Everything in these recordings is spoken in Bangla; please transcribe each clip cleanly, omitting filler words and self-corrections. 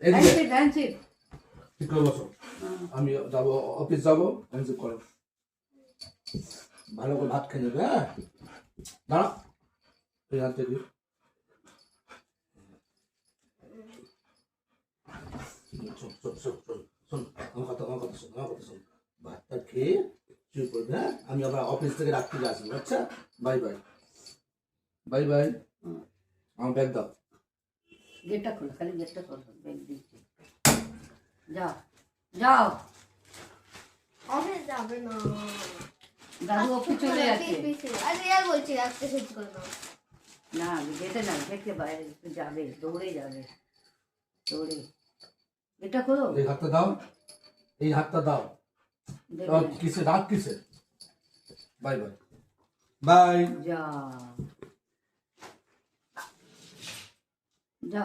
ঠিক করে বসো, আমি যাবো অফিস যাবো, হ্যান্ডশেক করো, ভালো করে ভাত খেয়ে নেবে। হ্যাঁ দাঁড়া, তুই হাত দেখবি। ভাতটা খেয়ে চুপ করবে। হ্যাঁ আমি আবার অফিস থেকে রাত্রিরে আসবো। আচ্ছা বাই বাই বাই বাই। আমার ব্যাগ দাও। গেটটা খোলো, খালি গেটটা খোলো, ব্যাগ দিচ্ছি। যাও যাও, অফিস যাবে না। দাদু অফিস চলে যাচ্ছে। আরে আর বলছি আজকে শেষ করে নাও। না গেটে না, গেটে বাইরে যাবে, দৌড়ে যাবে, দৌড়ে। গেটটা খোলো। এই হাতটা দাও, এই হাতটা দাও। কিসে রাত কিসে? Bye bye bye. যা যা,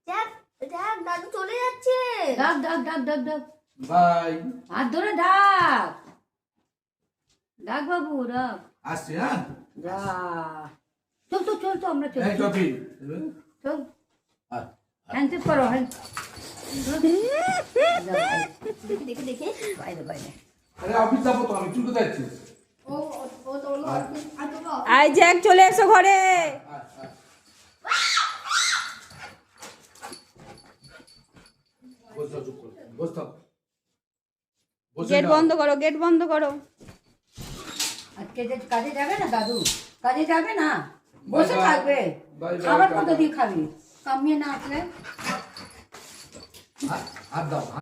দেখ দেখ দাদু চলে যাচ্ছে। ডাক ডাক ডাক ডাক ডাক, বাই। হাত ধরে ডাক, ডাক বাবু ডাক। আসছি। হ্যাঁ যা, চল তো চল তো, আমরা চল এই টপি চল, আয়। হ্যান্ডশেক করো, হ্যান্ড। দেখে দেখে দেখে বাইরে বাইরে। আরে অফিস যাবো তো, আমি চুলকে যাচ্ছি। ও ও তো হলো অফিস আর তো আই জ্যাক চলে এসো ঘরে। বস চুপ কর, বস থাক। গেট বন্ধ করো, গেট বন্ধ করো। আজকে যে কাজে যাবে না দাদু, কাজে যাবে না, বসে বাই বাই। থাকবে। Bye bye. খাবার কত দিয়ে খাবি? কামিয়ে না আসলে হাত দাও।